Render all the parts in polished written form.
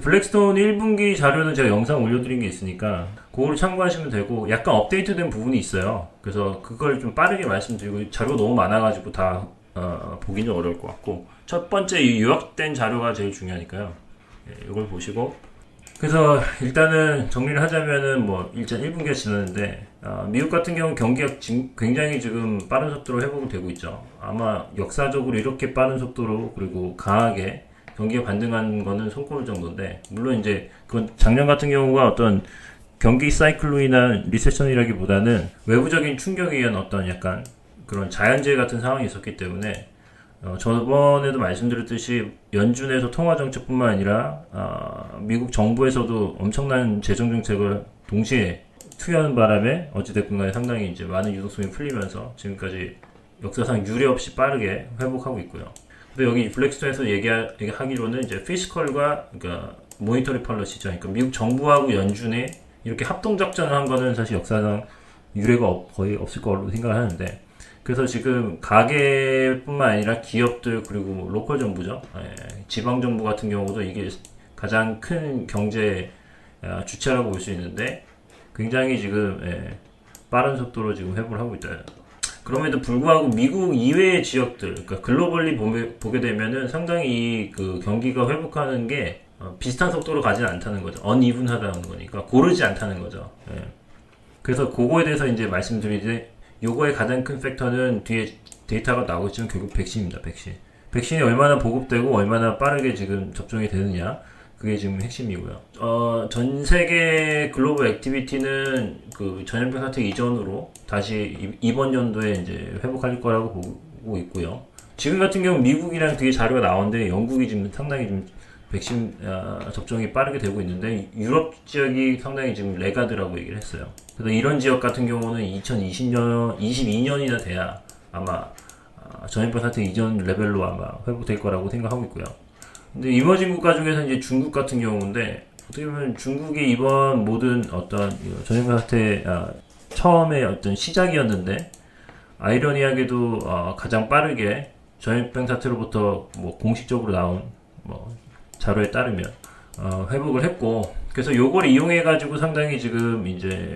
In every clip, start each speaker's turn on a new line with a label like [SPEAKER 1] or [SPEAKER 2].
[SPEAKER 1] 블랙스톤 1분기 자료는 제가 영상 올려드린 게 있으니까 그거를 참고하시면 되고 약간 업데이트된 부분이 있어요. 그래서 그걸 좀 빠르게 말씀드리고 자료가 너무 많아가지고 다 보기는 좀 어려울 것 같고 첫 번째 이 요약된 자료가 제일 중요하니까요. 이걸 보시고 그래서 일단은 정리를 하자면은 뭐 일단 1분기가 지났는데 미국 같은 경우는 경기가 굉장히 지금 빠른 속도로 회복이 되고 있죠. 아마 역사적으로 이렇게 빠른 속도로 그리고 강하게 경기가 반등한 거는 손꼽을 정도인데 물론 이제 그건 작년 같은 경우가 어떤 경기 사이클로 인한 리세션이라기보다는 외부적인 충격에 의한 어떤 약간 그런 자연재해 같은 상황이 있었기 때문에 저번에도 말씀드렸듯이 연준에서 통화정책뿐만 아니라 미국 정부에서도 엄청난 재정정책을 동시에 투여하는 바람에 어찌됐건 간에 상당히 이제 많은 유동성이 풀리면서 지금까지 역사상 유례 없이 빠르게 회복하고 있고요. 근데 여기 블랙스톤에서 얘기하기로는 이제 피스컬과 그러니까 모니터리 펄러시죠. 그러니까 미국 정부하고 연준이 이렇게 합동 작전을 한 거는 사실 역사상 유례가 거의 없을 거로 생각을 하는데 그래서 지금 가계뿐만 아니라 기업들 그리고 로컬 정부죠. 지방 정부 같은 경우도 이게 가장 큰 경제 주체라고 볼 수 있는데 굉장히 지금 빠른 속도로 지금 회복을 하고 있다. 그럼에도 불구하고 미국 이외의 지역들, 그러니까 글로벌리 보게 되면은 상당히 그 경기가 회복하는 게 비슷한 속도로 가지는 않다는 거죠. 언이븐하다는 거니까 고르지 않다는 거죠. 그래서 그거에 대해서 이제 말씀드리지, 요거의 가장 큰 팩터는 뒤에 데이터가 나오겠지만 결국 백신입니다. 백신이 얼마나 보급되고 얼마나 빠르게 지금 접종이 되느냐. 그게 지금 핵심이고요. 전 세계 글로벌 액티비티는 그 전염병 사태 이전으로 다시 이번 연도에 이제 회복할 거라고 보고 있고요. 지금 같은 경우 미국이랑 되게 자료가 나오는데 영국이 지금 상당히 좀 백신 접종이 빠르게 되고 있는데 유럽 지역이 상당히 지금 레가드라고 얘기를 했어요. 그래서 이런 지역 같은 경우는 22년이나 돼야 아마 전염병 사태 이전 레벨로 아마 회복될 거라고 생각하고 있고요. 근데 이머징 국가 중에서 이제 중국 같은 경우인데 어떻게 보면 중국이 이번 모든 어떤 전염병 사태 처음에 어떤 시작이었는데 아이러니하게도 가장 빠르게 전염병 사태로부터 뭐 공식적으로 나온 뭐 자료에 따르면 회복을 했고 그래서 요걸 이용해 가지고 상당히 지금 이제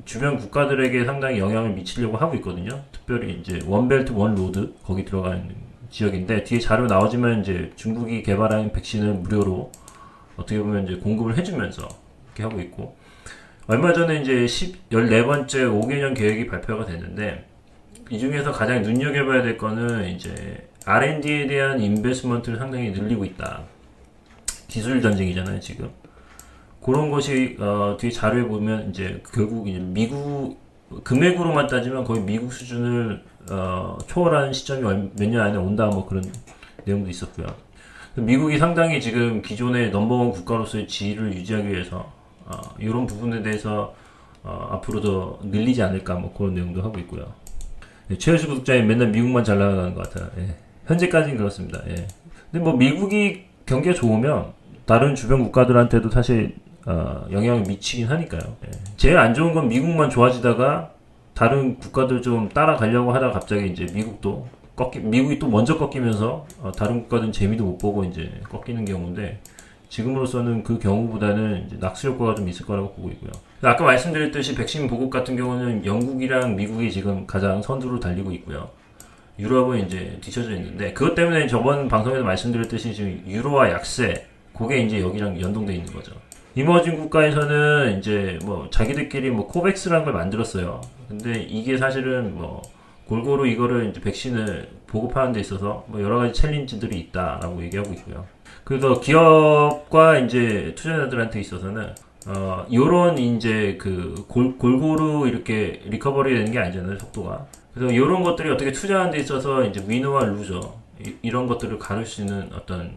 [SPEAKER 1] 주변 국가들에게 상당히 영향을 미치려고 하고 있거든요. 특별히 이제 원벨트 원로드 거기 들어가는 지역인데 뒤에 자료 나오지만 이제 중국이 개발한 백신을 무료로 어떻게 보면 이제 공급을 해주면서 이렇게 하고 있고 얼마 전에 이제 14번째 5개년 계획이 발표가 됐는데 이 중에서 가장 눈여겨봐야 될 거는 이제 R&D에 대한 인베스먼트를 상당히 늘리고 있다. 기술 전쟁이잖아요 지금. 그런 것이 뒤에 자료에 보면 이제 결국 이제 미국 금액으로만 따지면 거의 미국 수준을 초월하는 시점이 몇 년 안에 온다 뭐 그런 내용도 있었고요. 미국이 상당히 지금 기존의 넘버원 국가로서의 지위를 유지하기 위해서 이런 부분에 대해서 앞으로도 늘리지 않을까 뭐 그런 내용도 하고 있고요. 최효수 구독자님 맨날 미국만 잘 나가는 것 같아요. 현재까지는 그렇습니다. 근데 뭐 미국이 경기가 좋으면 다른 주변 국가들한테도 사실 영향을 미치긴 하니까요. 제일 안 좋은 건 미국만 좋아지다가 다른 국가들 좀 따라가려고 하다가 갑자기 이제 미국이 또 먼저 꺾이면서 다른 국가들은 재미도 못 보고 이제 꺾이는 경우인데 지금으로서는 그 경우보다는 이제 낙수 효과가 좀 있을 거라고 보고 있고요. 아까 말씀드렸듯이 백신 보급 같은 경우는 영국이랑 미국이 지금 가장 선두로 달리고 있고요. 유럽은 이제 뒤쳐져 있는데 그것 때문에 저번 방송에서 말씀드렸듯이 지금 유로와 약세 그게 이제 여기랑 연동돼 있는 거죠. 이머징 국가에서는 이제 뭐 자기들끼리 뭐 코백스라는 걸 만들었어요. 근데 이게 사실은 뭐 골고루 이거를 이제 백신을 보급하는 데 있어서 뭐 여러 가지 챌린지들이 있다라고 얘기하고 있고요. 그래서 기업과 이제 투자자들한테 있어서는 요런 이제 그 골고루 이렇게 리커버리 되는 게 아니잖아요, 속도가. 그래서 이런 것들이 어떻게 투자하는 데 있어서 이제 위너와 루저 이런 것들을 가를 수 있는 어떤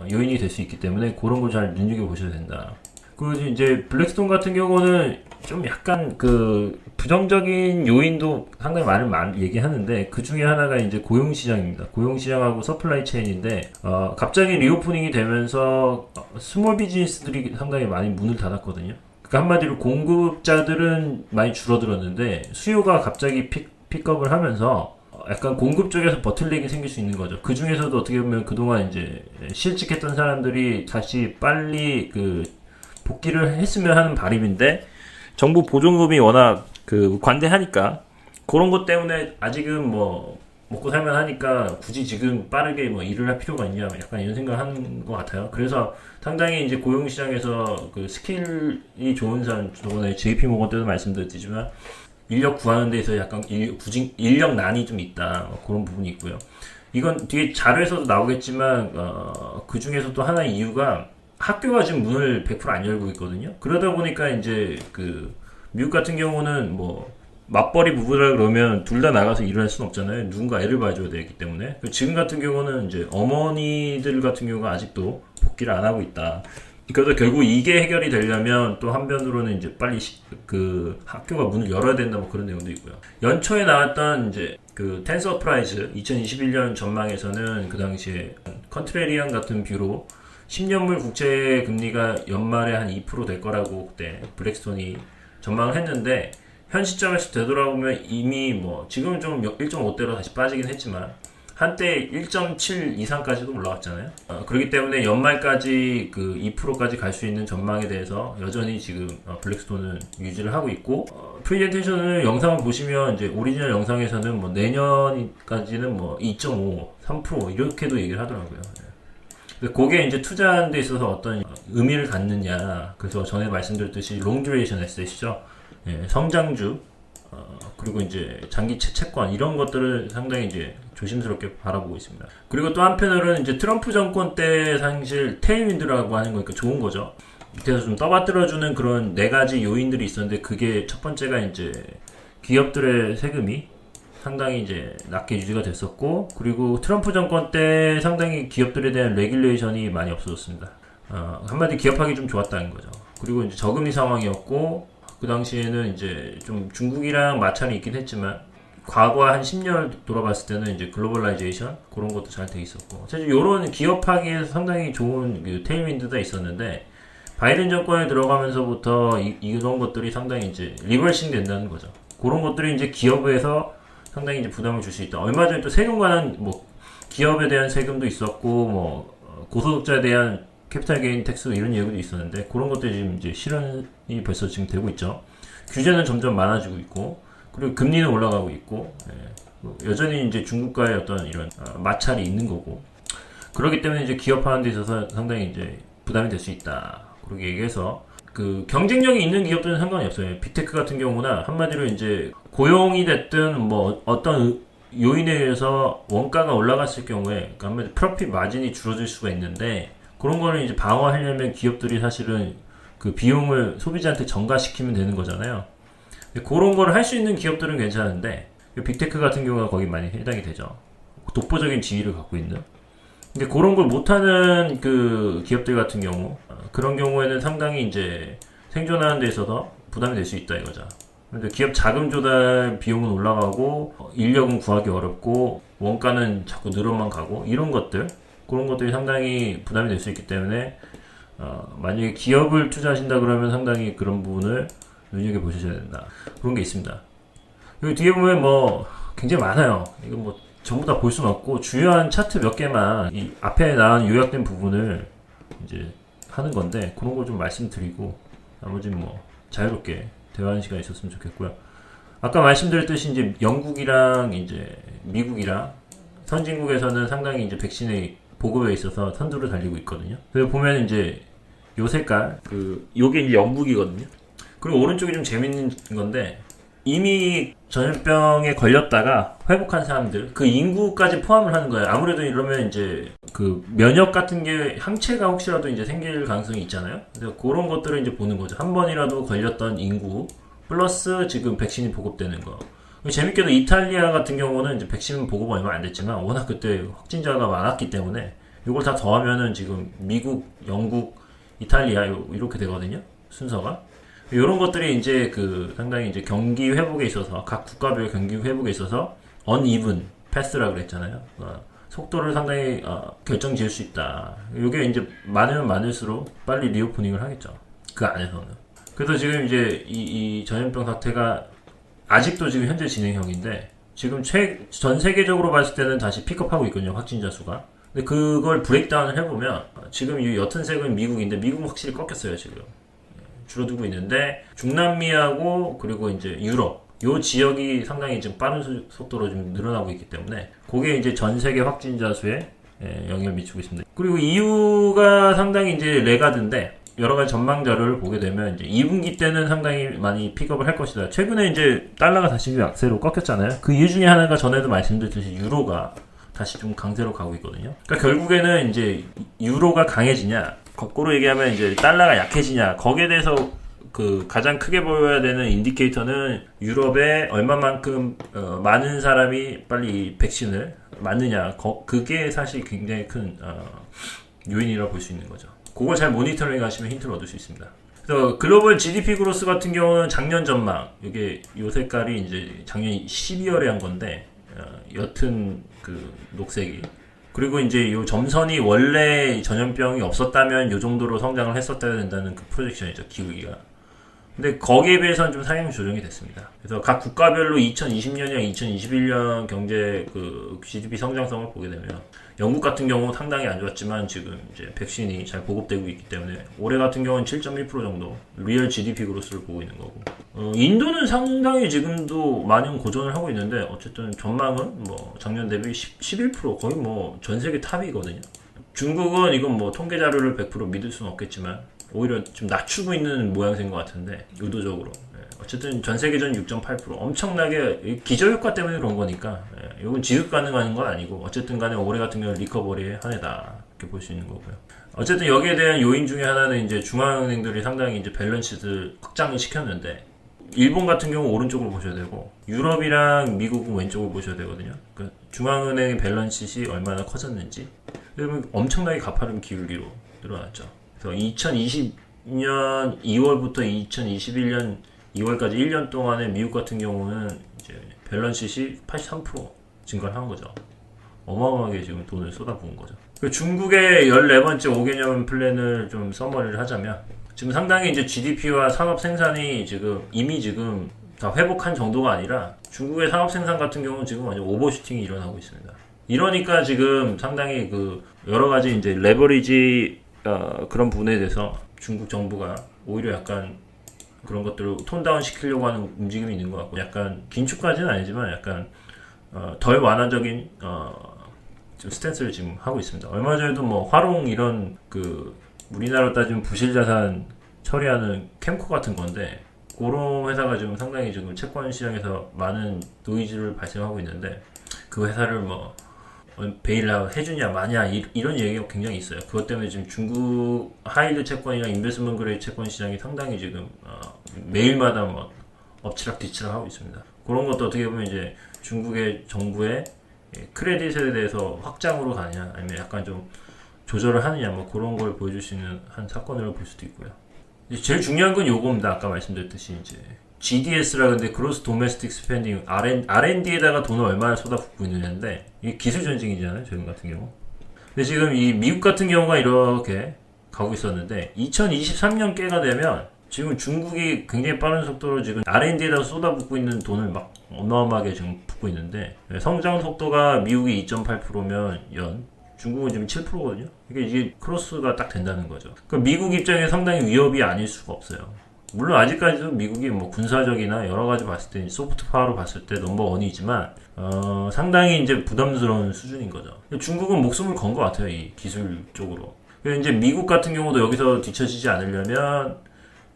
[SPEAKER 1] 요인이 될 수 있기 때문에 그런 걸 잘 눈여겨보셔야 된다. 그 이제 블랙스톤 같은 경우는 좀 약간 그 부정적인 요인도 상당히 많이 얘기하는데 그 중에 하나가 이제 고용시장입니다. 고용시장하고 서플라이 체인인데 갑자기 리오프닝이 되면서 스몰 비즈니스들이 상당히 많이 문을 닫았거든요. 그러니까 한마디로 공급자들은 많이 줄어들었는데 수요가 갑자기 픽업을 하면서 약간 공급 쪽에서 버틀렉이 생길 수 있는 거죠. 그 중에서도 어떻게 보면 그동안 이제 실직했던 사람들이 다시 빨리 그 복귀를 했으면 하는 바람인데 정부 보조금이 워낙 그 관대하니까 그런 것 때문에 아직은 뭐 먹고 살만 하니까 굳이 지금 빠르게 뭐 일을 할 필요가 있냐 약간 이런 생각을 하는 것 같아요. 그래서 상당히 이제 고용시장에서 그 스킬이 좋은 사람, 저번에 JP모건 때도 말씀드렸지만 인력 구하는 데서 약간 인력난이 좀 있다. 그런 부분이 있고요. 이건 뒤에 자료에서도 나오겠지만 그 중에서 또 하나의 이유가 학교가 지금 문을 100%안 열고 있거든요. 그러다 보니까 이제 그 미국 같은 경우는 뭐 맞벌이 부부라 그러면 둘 다 나가서 일을 할 수는 없잖아요. 누군가 애를 봐줘야 되기 때문에. 지금 같은 경우는 이제 어머니들 같은 경우가 아직도 복귀를 안 하고 있다. 그래서 결국 이게 해결이 되려면 또 한편으로는 이제 빨리 그 학교가 문을 열어야 된다 뭐 그런 내용도 있고요. 연초에 나왔던 이제 그 텐서프라이즈 2021년 전망에서는 그 당시에 컨트레리안 같은 뷰로 10년물 국채 금리가 연말에 한 2% 될 거라고 그때 블랙스톤이 전망을 했는데 현 시점에서 되돌아보면 이미 뭐 지금은 좀 1.5대로 다시 빠지긴 했지만 한때 1.7 이상까지도 올라왔잖아요. 그렇기 때문에 연말까지 그 2%까지 갈 수 있는 전망에 대해서 여전히 지금 블랙스톤은 유지를 하고 있고 프레젠테이션을 영상을 보시면 이제 오리지널 영상에서는 뭐 내년까지는 뭐 2.5, 3% 이렇게도 얘기를 하더라고요. 그게 이제 투자하는 데 있어서 어떤 의미를 갖느냐. 그래서 전에 말씀드렸듯이 롱 듀레이션 에셋이죠. 예, 성장주, 그리고 이제 장기 채권 이런 것들을 상당히 이제 조심스럽게 바라보고 있습니다. 그리고 또 한편으로는 이제 트럼프 정권 때 사실 테일윈드라고 하는 거니까 좋은 거죠. 밑에서 좀 떠받들어주는 그런 네 가지 요인들이 있었는데 그게 첫 번째가 이제 기업들의 세금이 상당히 이제 낮게 유지가 됐었고 그리고 트럼프 정권 때 상당히 기업들에 대한 레귤레이션이 많이 없어졌습니다. 한마디 기업하기 좀 좋았다는 거죠. 그리고 이제 저금리 상황이었고 그 당시에는 이제 좀 중국이랑 마찰이 있긴 했지만 과거 한 10년 돌아봤을 때는 이제 글로벌라이제이션 그런 것도 잘 돼 있었고 사실 이런 기업하기에 상당히 좋은 그 테일윈드가 있었는데 바이든 정권에 들어가면서부터 이런 것들이 상당히 이제 리버싱 된다는 거죠. 그런 것들이 이제 기업에서 상당히 이제 부담을 줄 수 있다. 얼마 전에 또 세금 관한 뭐 기업에 대한 세금도 있었고 뭐 고소득자에 대한 캐피탈 게인 텍스 이런 얘기도 있었는데 그런 것들이 지금 이제 실현이 벌써 지금 되고 있죠. 규제는 점점 많아지고 있고 그리고 금리는 올라가고 있고 여전히 이제 중국과의 어떤 이런 마찰이 있는 거고 그렇기 때문에 이제 기업하는 데 있어서 상당히 이제 부담이 될 수 있다. 그렇게 얘기해서 그 경쟁력이 있는 기업들은 상관이 없어요. 빅테크 같은 경우나 한마디로 이제 고용이 됐든 뭐 어떤 요인에 의해서 원가가 올라갔을 경우에 그러니까 한마디로 프로핏 마진이 줄어들 수가 있는데 그런 거를 이제 방어하려면 기업들이 사실은 그 비용을 소비자한테 전가시키면 되는 거잖아요. 그런 거를 할 수 있는 기업들은 괜찮은데 빅테크 같은 경우가 거기 많이 해당이 되죠. 독보적인 지위를 갖고 있는. 근데 그런 걸 못하는 그 기업들 같은 경우 그런 경우에는 상당히 이제 생존하는 데 있어서 부담이 될 수 있다 이거죠. 근데 기업 자금 조달 비용은 올라가고 인력은 구하기 어렵고 원가는 자꾸 늘어만 가고 이런 것들 그런 것들이 상당히 부담이 될 수 있기 때문에 만약에 기업을 투자하신다 그러면 상당히 그런 부분을 눈여겨보셔야 된다. 그런 게 있습니다. 여기 뒤에 보면 뭐 굉장히 많아요. 이거 뭐 전부 다 볼 수는 없고 주요한 차트 몇 개만 이 앞에 나온 요약된 부분을 이제 하는 건데 그런 걸 좀 말씀드리고 나머지는 뭐 자유롭게 대화하는 시간이 있었으면 좋겠고요. 아까 말씀드렸듯이 이제 영국이랑 이제 미국이랑 선진국에서는 상당히 이제 백신의 보급에 있어서 선두를 달리고 있거든요. 그래서 보면 이제 요 색깔 요게 이제 영국이거든요. 그리고 오른쪽이 좀 재밌는 건데 이미 전염병에 걸렸다가 회복한 사람들 그 인구까지 포함을 하는 거예요. 아무래도 이러면 이제 그 면역 같은 게 항체가 혹시라도 이제 생길 가능성이 있잖아요. 그래서 그런 것들을 이제 보는 거죠. 한 번이라도 걸렸던 인구 플러스 지금 백신이 보급되는 거. 재밌게도 이탈리아 같은 경우는 이제 백신 보급 얼마 안 됐지만 워낙 그때 확진자가 많았기 때문에 이걸 다 더하면은 지금 미국, 영국, 이탈리아 이렇게 되거든요. 순서가. 이런 것들이 이제 그 상당히 이제 경기 회복에 있어서 각 국가별 경기 회복에 있어서 uneven path라고 그랬잖아요. 속도를 상당히 결정 지을 수 있다. 이게 이제 많으면 많을수록 빨리 리오프닝을 하겠죠. 그 안에서는. 그래서 지금 이제 이 전염병 사태가 아직도 지금 현재 진행형인데 지금 전 세계적으로 봤을 때는 다시 픽업하고 있거든요. 확진자 수가. 근데 그걸 브레이크다운을 해보면 지금 이 옅은 색은 미국인데 미국은 확실히 꺾였어요. 지금 줄어들고 있는데 중남미하고 그리고 이제 유럽 요 지역이 상당히 지금 빠른 속도로 좀 늘어나고 있기 때문에 그게 이제 전 세계 확진자 수에 영향을 미치고 있습니다. 그리고 EU가 상당히 이제 레가드인데 여러 가지 전망 자료를 보게 되면 이제 2분기 때는 상당히 많이 픽업을 할 것이다. 최근에 이제 달러가 다시 약세로 꺾였잖아요. 그 이유 중에 하나가 전에도 말씀드렸듯이 유로가 다시 좀 강세로 가고 있거든요. 그러니까 결국에는 이제 유로가 강해지냐, 거꾸로 얘기하면 이제 달러가 약해지냐, 거기에 대해서 그 가장 크게 보여야 되는 인디케이터는 유럽에 얼마만큼 많은 사람이 빨리 백신을 맞느냐, 그게 사실 굉장히 큰 요인이라고 볼 수 있는 거죠. 그걸 잘 모니터링 하시면 힌트를 얻을 수 있습니다. 그래서 글로벌 GDP 그로스 같은 경우는 작년 전망, 이게 요 색깔이 이제 작년 12월에 한 건데 옅은 그 녹색이. 그리고 이제 요 점선이 원래 전염병이 없었다면 요 정도로 성장을 했었어야 된다는 그 프로젝션이죠, 기울기가. 근데 거기에 비해서는 좀 상향 조정이 됐습니다. 그래서 각 국가별로 2020년이랑 2021년 경제 그 GDP 성장성을 보게 되면 영국 같은 경우 상당히 안 좋았지만 지금 이제 백신이 잘 보급되고 있기 때문에 올해 같은 경우는 7.1% 정도 리얼 GDP 그로스를 보고 있는 거고, 인도는 상당히 지금도 많은 고전을 하고 있는데 어쨌든 전망은 뭐 작년 대비 11% 거의 뭐 전 세계 탑이거든요. 중국은 이건 뭐 통계 자료를 100% 믿을 수는 없겠지만 오히려 좀 낮추고 있는 모양새인 것 같은데 의도적으로. 어쨌든 전 세계전 6.8% 엄청나게 기저효과 때문에 그런 거니까 이건 지속 가능한 건 아니고 어쨌든 간에 올해 같은 경우는 리커버리의 한 해다 이렇게 볼 수 있는 거고요. 어쨌든 여기에 대한 요인 중에 하나는 이제 중앙은행들이 상당히 이제 밸런스를 확장을 시켰는데 일본 같은 경우 오른쪽으로 보셔야 되고 유럽이랑 미국은 왼쪽으로 보셔야 되거든요. 그러니까 중앙은행의 밸런스이 얼마나 커졌는지 그러면 엄청나게 가파른 기울기로 늘어났죠. 그래서 2020년 2월부터 2021년 2월까지 1년 동안에 미국 같은 경우는 이제 밸런스시 83% 증가를 한 거죠. 어마어마하게 지금 돈을 쏟아부은 거죠. 중국의 14번째 5개년 플랜을 좀 서머리를 하자면 지금 상당히 이제 GDP와 산업 생산이 이미 다 회복한 정도가 아니라 중국의 산업 생산 같은 경우는 지금 완전 오버슈팅이 일어나고 있습니다. 이러니까 지금 상당히 그 여러 가지 이제 레버리지 그런 부분에 대해서 중국 정부가 오히려 약간 그런 것들을 톤다운 시키려고 하는 움직임이 있는 것 같고 약간 긴축까지는 아니지만 약간 덜 완화적인 좀 스탠스를 지금 하고 있습니다. 얼마 전에도 뭐 화롱 이런 그 우리나라로 따지면 부실자산 처리하는 캠코 같은 건데 그런 회사가 지금 상당히 지금 채권 시장에서 많은 노이즈를 발생하고 있는데 그 회사를 뭐 베일아웃 해주냐 마냐 이런 얘기가 굉장히 있어요. 그것 때문에 지금 중국 하이드 채권이나 인베스트먼트 그레이드 채권 시장이 상당히 지금 매일마다 뭐 엎치락 뒤치락 하고 있습니다. 그런 것도 어떻게 보면 이제 중국의 정부의 크레딧에 대해서 확장으로 가냐 아니면 약간 좀 조절을 하느냐 뭐 그런 걸 보여줄 수 있는 한 사건으로 볼 수도 있고요. 제일 중요한 건 요겁니다. 아까 말씀드렸듯이 이제 GDS라 근데 그로스 도메스틱 스펜딩 R&D에다가 돈을 얼마나 쏟아붓고 있느냐인데 이게 기술 전쟁이잖아요. 지금 같은 경우. 근데 지금 이 미국 같은 경우가 이렇게 가고 있었는데 2023년 깨가 되면 지금 중국이 굉장히 빠른 속도로 지금 R&D에다가 쏟아붓고 있는 돈을 막 어마어마하게 지금 붓고 있는데 성장 속도가 미국이 2.8%면 중국은 지금 7%거든요. 이게 크로스가 딱 된다는 거죠. 그러니까 미국 입장에 상당히 위협이 아닐 수가 없어요. 물론 아직까지도 미국이 뭐 군사적이나 여러 가지 봤을 때 소프트 파워로 봤을 때 넘버원이지만 상당히 이제 부담스러운 수준인 거죠. 중국은 목숨을 건 것 같아요. 이 기술 쪽으로. 그래서 이제 미국 같은 경우도 여기서 뒤처지지 않으려면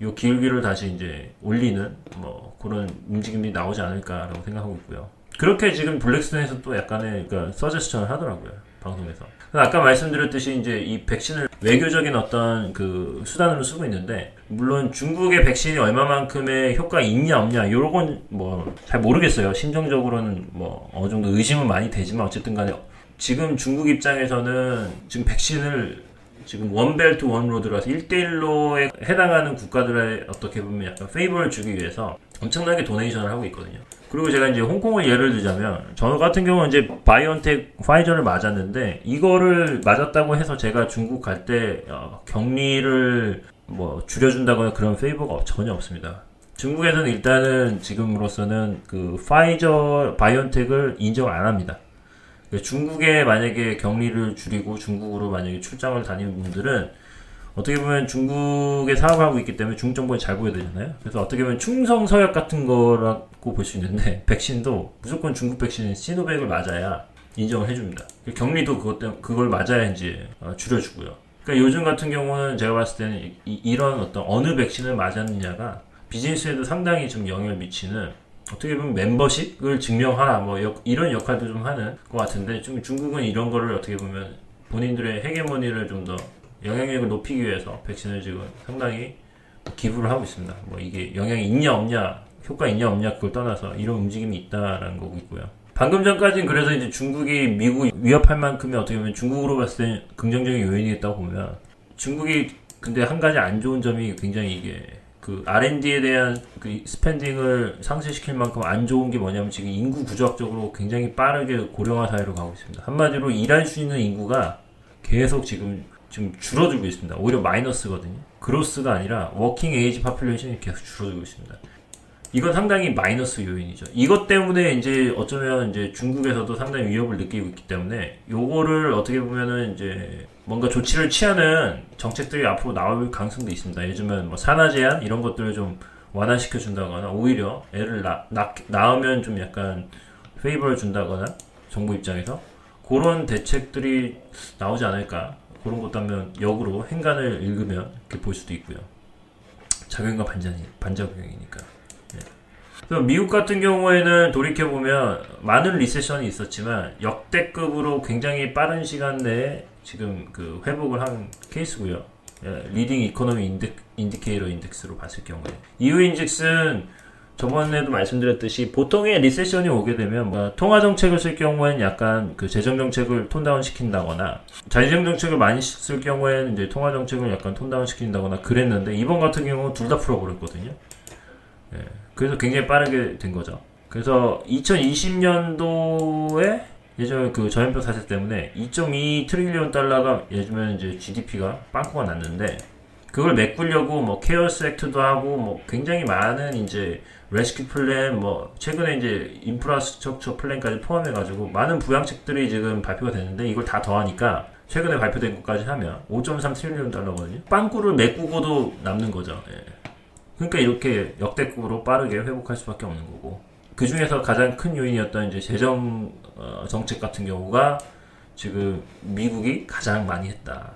[SPEAKER 1] 이 기울기를 다시 이제 올리는 뭐 그런 움직임이 나오지 않을까라고 생각하고 있고요. 그렇게 지금 블랙스톤에서 또 약간의 그러니까 서제스션을 하더라고요. 방송에서. 아까 말씀드렸듯이 이제 이 백신을 외교적인 어떤 그 수단으로 쓰고 있는데 물론 중국의 백신이 얼마만큼의 효과가 있냐 없냐 이런 건 뭐 잘 모르겠어요. 심정적으로는 뭐 어느 정도 의심은 많이 되지만 어쨌든 간에 지금 중국 입장에서는 지금 백신을 지금 원벨트 원로드라서 1대1로에 해당하는 국가들에 어떻게 보면 약간 페이버를 주기 위해서 엄청나게 도네이션을 하고 있거든요. 그리고 제가 이제 홍콩을 예를 들자면 저 같은 경우는 이제 바이온텍 파이저를 맞았는데 이거를 맞았다고 해서 제가 중국 갈 때 격리를 뭐 줄여준다거나 그런 페이버가 전혀 없습니다. 중국에서는 일단은 지금으로서는 그 파이저 바이온텍을 인정 안 합니다. 중국에 만약에 격리를 줄이고 중국으로 만약에 출장을 다니는 분들은 어떻게 보면 중국에 사업을 하고 있기 때문에 중국 정보에 잘 보여야 되잖아요. 그래서 어떻게 보면 충성서약 같은 거라고 볼 수 있는데 백신도 무조건 중국 백신인 시노백을 맞아야 인정을 해줍니다. 격리도 그걸 맞아야 이제 줄여주고요. 그러니까 요즘 같은 경우는 제가 봤을 때는 이런 어떤 어느 백신을 맞았느냐가 비즈니스에도 상당히 좀 영향을 미치는, 어떻게 보면 멤버십을 증명하라 뭐 이런 역할도 좀 하는 것 같은데, 좀 중국은 이런 거를 어떻게 보면 본인들의 헤게모니를 좀 더 영향력을 높이기 위해서 백신을 지금 상당히 기부를 하고 있습니다. 뭐 이게 영향이 있냐 없냐, 효과 있냐 없냐 그걸 떠나서 이런 움직임이 있다라는 거고 있고요. 방금 전까지는 그래서 이제 중국이 미국 위협할 만큼의 어떻게 보면 중국으로 봤을 때 긍정적인 요인이 있다고 보면, 중국이 근데 한 가지 안 좋은 점이 굉장히 이게 그 R&D에 대한 그 스펜딩을 상쇄시킬 만큼 안 좋은 게 뭐냐면, 지금 인구 구조학적으로 굉장히 빠르게 고령화 사회로 가고 있습니다. 한마디로 일할 수 있는 인구가 계속 지금 줄어들고 있습니다. 오히려 마이너스거든요. 그로스가 아니라 워킹 에이지 파퓰레이션이 계속 줄어들고 있습니다. 이건 상당히 마이너스 요인이죠. 이것 때문에 이제 어쩌면 이제 중국에서도 상당히 위협을 느끼고 있기 때문에, 요거를 어떻게 보면은 이제 뭔가 조치를 취하는 정책들이 앞으로 나올 가능성도 있습니다. 요즘은 뭐 산하 제한 이런 것들을 좀 완화시켜 준다거나, 오히려 애를 낳으면 좀 약간 페이버를 준다거나 정부 입장에서 그런 대책들이 나오지 않을까. 그런 것도 하면 역으로 행간을 읽으면 이렇게 볼 수도 있고요. 작용과 반작용이니까. 그래서 미국 같은 경우에는 돌이켜보면 많은 리세션이 있었지만 역대급으로 굉장히 빠른 시간 내에 지금 그 회복을 한 케이스고요. 리딩 이코노미 인디케이터 인덱스로 봤을 경우에. 이유인즉슨 저번에도 말씀드렸듯이 보통의 리세션이 오게 되면 뭐 통화 정책을 쓸 경우에는 약간 그 재정 정책을 톤다운 시킨다거나, 재정 정책을 많이 쓸 경우에는 이제 통화 정책을 약간 톤다운 시킨다거나 그랬는데, 이번 같은 경우는 둘 다 풀어버렸거든요. 그래서 굉장히 빠르게 된 거죠. 그래서 2020년도에 예전에 그 전염병 사태 때문에 2.2 트릴리온 달러가 예전에 이제 GDP가 빵꾸가 났는데, 그걸 메꾸려고 뭐 케어스 액트도 하고 뭐 굉장히 많은 이제 레스큐 플랜, 뭐 최근에 이제 인프라스트럭처 플랜까지 포함해가지고 많은 부양책들이 지금 발표가 됐는데, 이걸 다 더하니까 최근에 발표된 것까지 하면 5.3 트릴리온 달러거든요. 빵꾸를 메꾸고도 남는 거죠. 그러니까 이렇게 역대급으로 빠르게 회복할 수밖에 없는 거고, 그 중에서 가장 큰 요인이었던 이제 재정 정책 같은 경우가 지금 미국이 가장 많이 했다,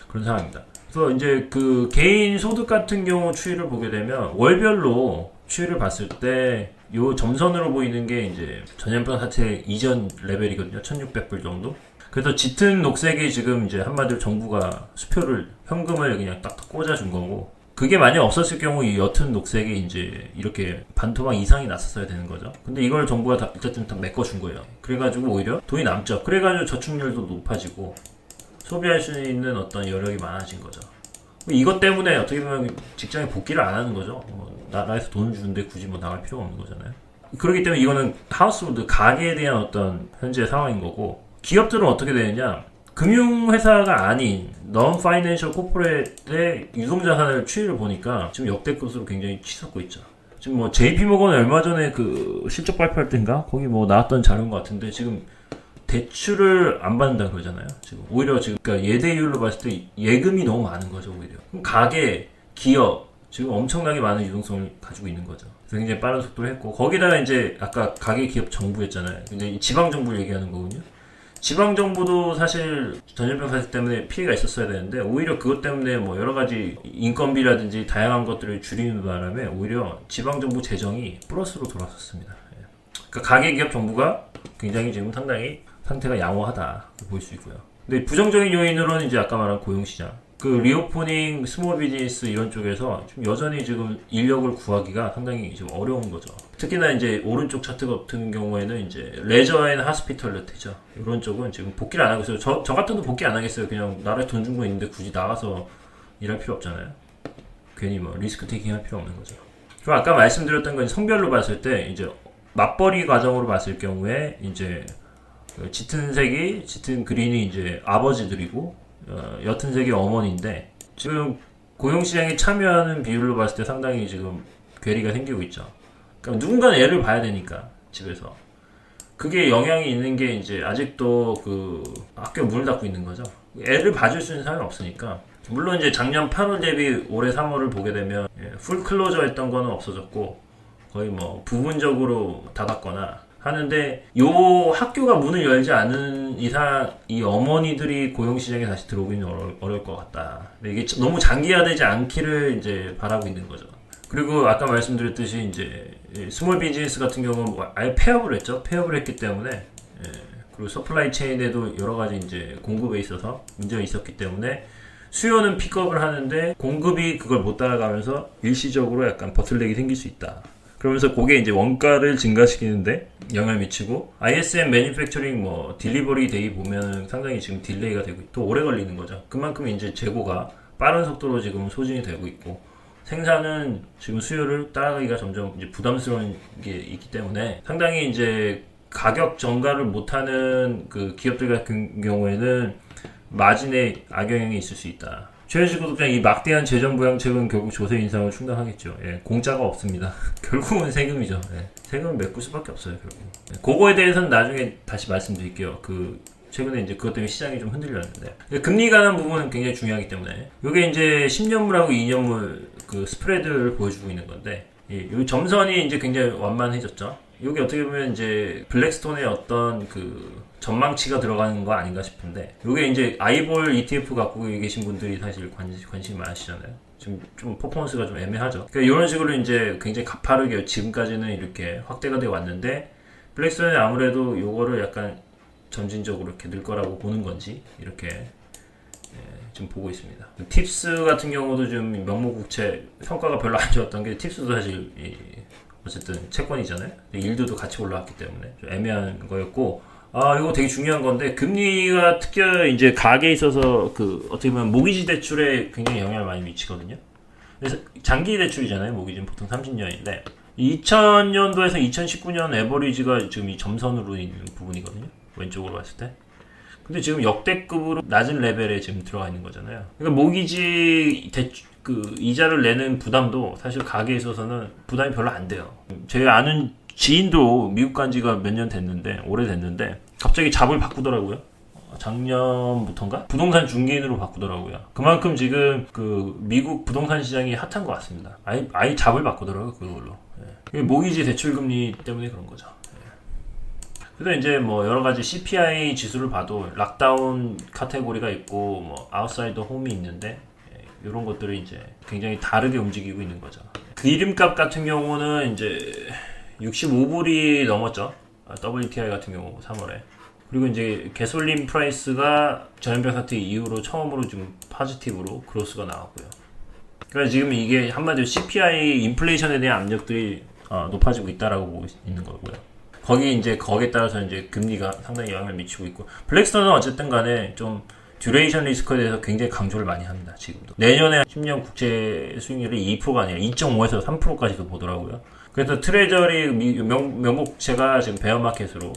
[SPEAKER 1] 그런 상황입니다. 그래서 이제 그 개인 소득 같은 경우 추이를 보게 되면 월별로 추이를 봤을 때 요 점선으로 보이는 게 이제 전염병 사태 이전 레벨이거든요. 1,600불 정도. 그래서 짙은 녹색이 지금 이제 한마디로 정부가 수표를, 현금을 그냥 딱 꽂아준 거고, 그게 만약 없었을 경우 이 옅은 녹색이 이제 이렇게 반토막 이상이 났었어야 되는 거죠. 근데 이걸 정부가 어쨌든 다 메꿔준 거예요. 그래가지고 오히려 돈이 남죠. 그래가지고 저축률도 높아지고 소비할 수 있는 어떤 여력이 많아진 거죠. 이것 때문에 어떻게 보면 직장에 복귀를 안 하는 거죠. 나라에서 돈을 주는데 굳이 뭐 나갈 필요가 없는 거잖아요. 그렇기 때문에 이거는 하우스홀드, 가게에 대한 어떤 현재 상황인 거고, 기업들은 어떻게 되느냐, 금융회사가 아닌 non-financial corporate의 유동자산을 추이를 보니까 지금 역대급으로 굉장히 치솟고 있죠. 지금 뭐 JP모건이 얼마 전에 그 실적 발표할 때인가 거기 뭐 나왔던 자료인 것 같은데, 지금 대출을 안 받는다 그러잖아요. 지금 오히려 지금 그러니까 예대율로 봤을 때 예금이 너무 많은 거죠. 오히려 그럼 가게, 기업 지금 엄청나게 많은 유동성을 가지고 있는 거죠. 그래서 굉장히 빠른 속도로 했고, 거기다가 이제 아까 가게, 기업, 정부였잖아요. 근데 지방 정부를 얘기하는 거군요. 지방 정부도 사실 전염병 사태 때문에 피해가 있었어야 되는데, 오히려 그것 때문에 뭐 여러 가지 인건비라든지 다양한 것들을 줄이는 바람에 오히려 지방 정부 재정이 플러스로 돌아섰습니다. 그러니까 가계, 기업, 정부가 굉장히 지금 상당히 상태가 양호하다 볼 수 있고요. 근데 부정적인 요인으로는 이제 아까 말한 고용시장, 그 리오프닝, 스몰 비즈니스 이런 쪽에서 좀 여전히 지금 인력을 구하기가 상당히 좀 어려운 거죠. 특히나 이제 오른쪽 차트 같은 경우에는 이제 레저 앤 하스피털리티죠. 이런 쪽은 지금 복귀를 안 하고 있어요. 저 같은 도 복귀 안 하겠어요. 그냥 나라에 돈 준 거 있는데 굳이 나가서 일할 필요 없잖아요. 괜히 뭐 리스크 테이킹 할 필요 없는 거죠. 그리고 아까 말씀드렸던 건 성별로 봤을 때 이제 맞벌이 과정으로 봤을 경우에 이제 짙은 그린이 이제 아버지들이고 옅은 색이 어머니인데, 지금 고용시장에 참여하는 비율로 봤을 때 상당히 지금 괴리가 생기고 있죠. 그러니까 누군가는 애를 봐야 되니까 집에서 그게 영향이 있는 게 이제 아직도 그 학교 문을 닫고 있는 거죠. 애를 봐줄 수 있는 사람이 없으니까. 물론 이제 작년 8월 대비 올해 3월을 보게 되면 풀 클로저 했던 거는 없어졌고 거의 뭐 부분적으로 닫았거나 하는데 요 학교가 문을 열지 않은 이상 이 어머니들이 고용시장에 다시 들어오기는 어려울 것 같다. 근데 이게 너무 장기화되지 않기를 이제 바라고 있는 거죠. 그리고 아까 말씀드렸듯이 이제 스몰 비즈니스 같은 경우는 아예 폐업을 했죠. 폐업을 했기 때문에 그리고 서플라이 체인에도 여러 가지 이제 공급에 있어서 문제가 있었기 때문에 수요는 픽업을 하는데 공급이 그걸 못 따라가면서 일시적으로 약간 버틀렉이 생길 수 있다. 그러면서 그게 이제 원가를 증가시키는데 영향을 미치고 ISM 매니팩처링 뭐 딜리버리 데이 보면 상당히 지금 딜레이가 되고 또 오래 걸리는 거죠. 그만큼 이제 재고가 빠른 속도로 지금 소진이 되고 있고 생산은 지금 수요를 따라가기가 점점 이제 부담스러운 게 있기 때문에 상당히 이제 가격 전가를 못하는 그 기업들 같은 경우에는 마진에 악영향이 있을 수 있다. 최현실 구독자 이 막대한 재정 부양책은 결국 조세 인상을 충당하겠죠. 공짜가 없습니다. 결국은 세금이죠. 세금을 메꿀 수밖에 없어요. 결국. 그거에 대해서는 나중에 다시 말씀드릴게요. 최근에 이제 그것 때문에 시장이 좀 흔들렸는데 금리 관한 부분은 굉장히 중요하기 때문에 이게 이제 10년물하고 2년물 그 스프레드를 보여주고 있는 건데 이 점선이 이제 굉장히 완만해졌죠. 이게 어떻게 보면 이제 블랙스톤의 어떤 그 전망치가 들어가는 거 아닌가 싶은데 이게 이제 아이볼 ETF 갖고 계신 분들이 사실 관심이 많으시잖아요. 지금 좀 퍼포먼스가 좀 애매하죠. 그러니까 이런 식으로 이제 굉장히 가파르게 지금까지는 이렇게 확대가 되어 왔는데 블랙스톤이 아무래도 이거를 약간 점진적으로 이렇게 늘 거라고 보는 건지 이렇게 좀 보고 있습니다. 팁스 같은 경우도 좀 명목국채 성과가 별로 안 좋았던 게 팁스도 사실 어쨌든 채권이잖아요. 일도도 같이 올라왔기 때문에 좀 애매한 거였고 이거 되게 중요한 건데 금리가 특히 이제 가계에 있어서 그 어떻게 보면 모기지 대출에 굉장히 영향을 많이 미치거든요. 그래서 장기 대출이잖아요. 모기지는 보통 30년인데 2000년도에서 2019년 에버리지가 지금 이 점선으로 있는 부분이거든요. 왼쪽으로 봤을 때. 근데 지금 역대급으로 낮은 레벨에 지금 들어가 있는 거잖아요. 그러니까 모기지 이자를 내는 부담도 사실 가게에 있어서는 부담이 별로 안 돼요. 제가 아는 지인도 미국 간 지가 몇 년 됐는데, 오래됐는데, 갑자기 잡을 바꾸더라고요. 작년부터인가? 부동산 중개인으로 바꾸더라고요. 그만큼 지금 그 미국 부동산 시장이 핫한 것 같습니다. 아예 잡을 바꾸더라고요, 그걸로. 모기지 대출금리 때문에 그런 거죠. 그래서 이제 뭐 여러 가지 CPI 지수를 봐도 락다운 카테고리가 있고 뭐 아웃사이더 홈이 있는데 이런 것들이 이제 굉장히 다르게 움직이고 있는 거죠. 그 이름값 같은 경우는 이제 65불이 넘었죠. WTI 같은 경우 3월에. 그리고 이제 개솔린 프라이스가 전염병 사태 이후로 처음으로 좀 포지티브로 그로스가 나왔고요. 그러니까 지금 이게 한마디로 CPI 인플레이션에 대한 압력들이 높아지고 있다라고 보고 있는 거고요. 거기에 따라서 이제 금리가 상당히 영향을 미치고 있고, 블랙스톤은 어쨌든 간에 좀 듀레이션 리스크에 대해서 굉장히 강조를 많이 합니다, 지금도. 내년에 10년 국채 수익률이 2%가 아니라 2.5에서 3%까지도 보더라고요. 그래서 트레저리 명목채가 지금 베어마켓으로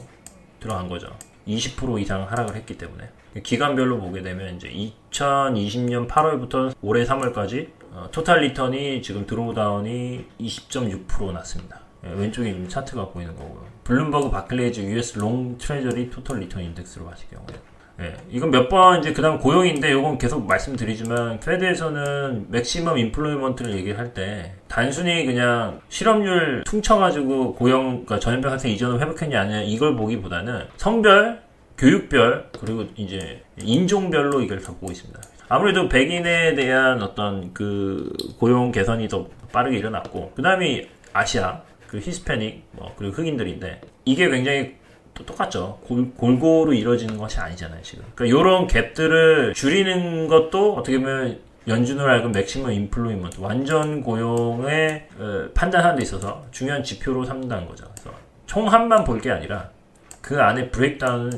[SPEAKER 1] 들어간 거죠. 20% 이상 하락을 했기 때문에. 기간별로 보게 되면 이제 2020년 8월부터 올해 3월까지 토탈 리턴이 지금 드로우다운이 20.6% 났습니다. 왼쪽에 지금 차트가 보이는 거고요. 블룸버그 바클레이즈 US 롱 트레저리 토탈 리턴 인덱스로 하실 경우에. 이건 몇 번 이제 그다음 고용인데 이건 계속 말씀드리지만 페드에서는 맥시멈 인플로이먼트를 얘기할 때 단순히 그냥 실업률 퉁쳐가지고 그러니까 전염병 사태 이전을 회복했냐 아니냐 이걸 보기보다는 성별, 교육별 그리고 이제 인종별로 이걸 다 보고 있습니다. 아무래도 백인에 대한 어떤 그 고용 개선이 더 빠르게 일어났고 그 다음에 아시아, 그 히스패닉, 그리고 흑인들인데 이게 굉장히 또 똑같죠. 골고루 이루어지는 것이 아니잖아요, 지금. 그러니까 이런 갭들을 줄이는 것도 어떻게 보면 연준으로 하여금 맥시멈 인플로이먼트, 완전 고용의 판단하는 데 있어서 중요한 지표로 삼는다는 거죠. 그래서 총합만 볼 게 아니라 그 안에 브레이크다운을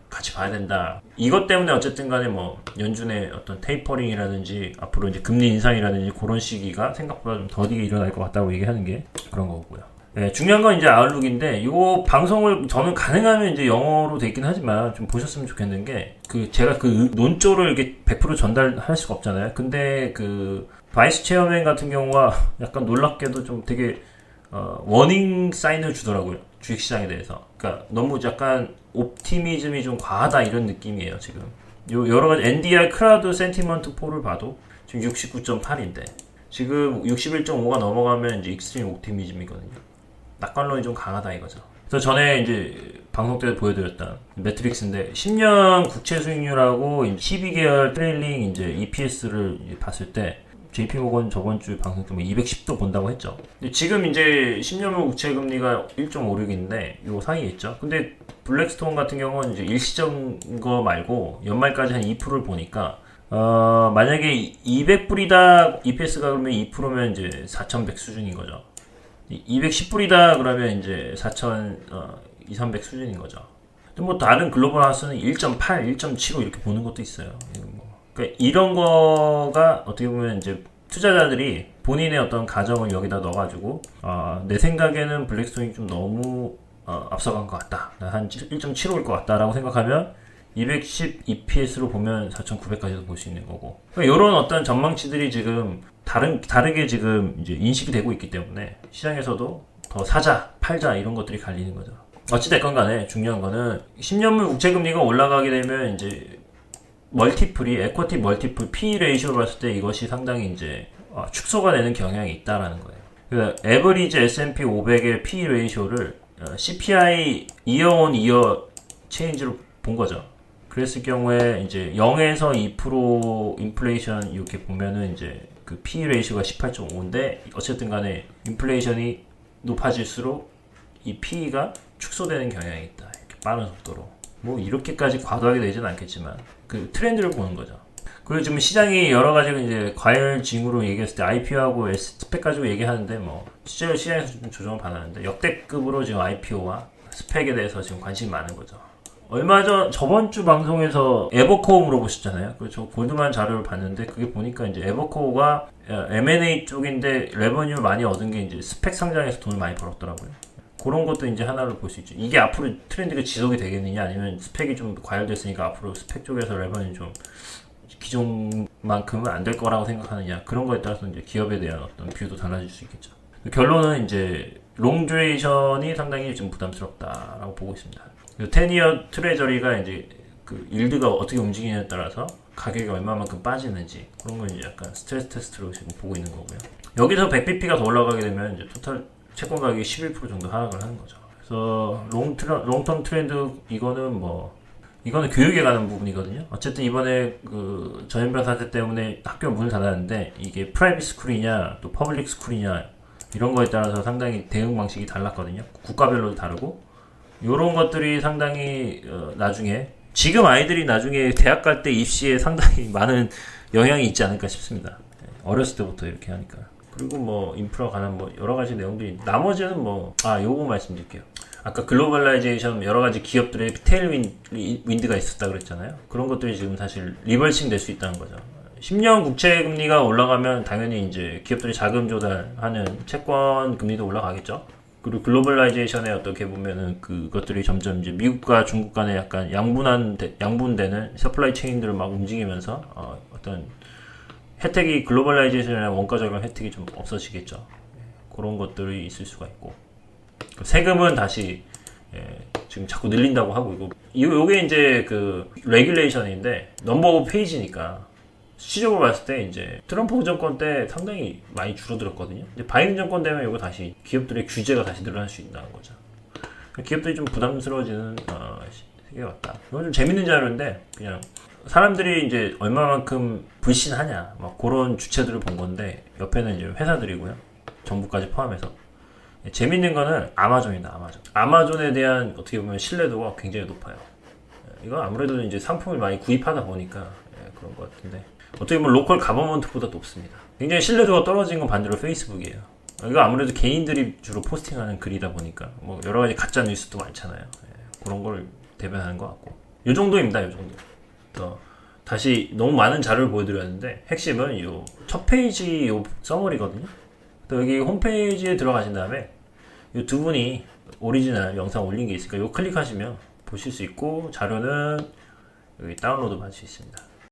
[SPEAKER 1] 같이 봐야 된다. 이것 때문에 어쨌든 간에 뭐 연준의 어떤 테이퍼링이라든지 앞으로 이제 금리 인상이라든지 그런 시기가 생각보다 좀 더디게 일어날 것 같다고 얘기하는 게 그런 거고요. 중요한 건 이제 아웃룩인데, 이 방송을 저는 가능하면 이제 영어로 돼 있긴 하지만 좀 보셨으면 좋겠는 게, 제가 그 논조를 이렇게 100% 전달할 수가 없잖아요. 근데 바이스 체어맨 같은 경우가 약간 놀랍게도 좀 되게 워닝 사인을 주더라고요. 주식시장에 대해서. 그러니까 너무 약간 옵티미즘이 좀 과하다 이런 느낌이에요, 지금. 여러 가지 NDR 크라우드 센티먼트 폴을 봐도 지금 69.8인데 지금 61.5가 넘어가면 이제 익스트림 옵티미즘이거든요. 낙관론이 좀 강하다 이거죠. 그래서 전에 이제 방송 때 보여드렸던 매트릭스인데 10년 국채 수익률하고 12개월 트레일링 이제 EPS를 봤을 때 JP모건 저번 주 방송 때 210도 본다고 했죠. 근데 지금 이제 10년물 국채 금리가 1.56인데 요 사이에 있죠. 근데 블랙스톤 같은 경우는 이제 일시적인 거 말고 연말까지 한 2%를 보니까 만약에 200불이다 EPS가 그러면 2%면 이제 4,100 수준인 거죠. 210불이다 그러면 이제 4,200 수준인 거죠. 또 뭐 다른 글로벌 하우스는 1.8, 1.75 이렇게 보는 것도 있어요. 그러니까 이런 거가 어떻게 보면 이제 투자자들이 본인의 어떤 가정을 여기다 넣어가지고 내 생각에는 블랙스톤이 좀 너무 앞서간 것 같다. 한 1.75일 것 같다라고 생각하면 210 EPS로 보면 4,900까지도 볼 수 있는 거고. 그러니까 이런 어떤 전망치들이 지금 다르게 지금 이제 인식이 되고 있기 때문에 시장에서도 더 사자, 팔자 이런 것들이 갈리는 거죠. 어찌됐건 간에 중요한 거는 10년물 국채금리가 올라가게 되면 이제 멀티플이 에쿼티 멀티플 P 레이쇼로 봤을 때 이것이 상당히 이제 축소가 되는 경향이 있다라는 거예요. 그래서 에버리지 S&P 500의 P 레이쇼를 CPI 이어 온 이어 체인지로 본 거죠. 그랬을 경우에 이제 0에서 2% 인플레이션 이렇게 보면은 이제 그 P 레이쇼가 18.5인데 어쨌든 간에 인플레이션이 높아질수록 이 P가 축소되는 경향이 있다. 이렇게 빠른 속도로. 뭐 이렇게까지 과도하게 되지는 않겠지만 그 트렌드를 보는 거죠. 그리고 지금 시장이 여러 가지 이제 과열징후로 얘기했을 때 IPO하고 스펙 가지고 얘기하는데 뭐 실제로 시장에서 좀 조정을 받았는데 역대급으로 지금 IPO와 스펙에 대해서 지금 관심이 많은 거죠. 얼마 전 저번 주 방송에서 에버코어 물어보셨잖아요. 그래서 골드만 자료를 봤는데 그게 보니까 이제 에버코어가 M&A 쪽인데 레버뉴를 많이 얻은 게 이제 스펙 상장에서 돈을 많이 벌었더라고요. 그런 것도 이제 하나로 볼 수 있죠. 이게 앞으로 트렌드가 지속이 되겠느냐 아니면 스펙이 좀 과열됐으니까 앞으로 스펙 쪽에서 레버뉴 좀 기존만큼은 안 될 거라고 생각하느냐 그런 거에 따라서 이제 기업에 대한 어떤 뷰도 달라질 수 있겠죠. 결론은 이제 롱 듀레이션이 상당히 좀 부담스럽다라고 보고 있습니다. 10이어 트레저리가 이제 그 일드가 어떻게 움직이냐에 따라서 가격이 얼마만큼 빠지는지 그런 걸 이제 약간 스트레스 테스트로 지금 보고 있는 거고요. 여기서 100bp가 더 올라가게 되면 이제 토탈 채권 가격이 11% 정도 하락을 하는 거죠. 그래서 롱텀 트렌드 이거는 교육에 가는 부분이거든요. 어쨌든 이번에 그 전염병 사태 때문에 학교 문을 닫았는데 이게 프라이빗 스쿨이냐 또 퍼블릭 스쿨이냐 이런 거에 따라서 상당히 대응 방식이 달랐거든요. 국가별로도 다르고 이런 것들이 상당히 나중에 지금 아이들이 나중에 대학 갈 때 입시에 상당히 많은 영향이 있지 않을까 싶습니다. 어렸을 때부터 이렇게 하니까. 그리고 뭐 인프라 관한 뭐 여러 가지 내용들이 나머지는 요거 말씀드릴게요. 아까 글로벌라이제이션 여러 가지 기업들의 테일윈드가 있었다 그랬잖아요. 그런 것들이 지금 사실 리버싱 될 수 있다는 거죠. 10년 국채 금리가 올라가면 당연히 이제 기업들이 자금 조달하는 채권 금리도 올라가겠죠. 그리고 글로벌라이제이션에 어떻게 보면은 그것들이 점점 이제 미국과 중국 간에 약간 양분되는 서플라이 체인들을 막 움직이면서 어떤 혜택이 글로벌라이제이션이나 원가 적용 혜택이 좀 없어지겠죠. 그런 것들이 있을 수가 있고 세금은 다시 지금 자꾸 늘린다고 하고 요게 이제 그 레귤레이션인데 넘버 오브 페이지니까 수치적으로 봤을 때 이제 트럼프 정권 때 상당히 많이 줄어들었거든요. 이제 바이든 정권 되면 이거 다시 기업들의 규제가 다시 늘어날 수 있다는 거죠. 기업들이 좀 부담스러워지는 세계가 왔다. 이건 좀 재밌는 자료인데 그냥 사람들이 이제 얼마만큼 불신하냐 막 그런 주체들을 본 건데 옆에는 이제 회사들이고요. 정부까지 포함해서 재밌는 거는 아마존이다. 아마존에 대한 어떻게 보면 신뢰도가 굉장히 높아요. 이건 아무래도 이제 상품을 많이 구입하다 보니까 그런 것 같은데 어떻게 보면 로컬 가버먼트보다 높습니다. 굉장히 신뢰도가 떨어진 건 반대로 페이스북이에요. 이거 아무래도 개인들이 주로 포스팅하는 글이다 보니까 뭐 여러 가지 가짜 뉴스도 많잖아요. 그런 걸 대변하는 것 같고 요 정도입니다. 요 정도. 다시 너무 많은 자료를 보여드렸는데 핵심은 요 첫 페이지 요 서머리거든요. 또 여기 홈페이지에 들어가신 다음에 이 두 분이 오리지널 영상 올린 게 있으니까 이거 클릭하시면 보실 수 있고 자료는 여기 다운로드 받을 수 있습니다.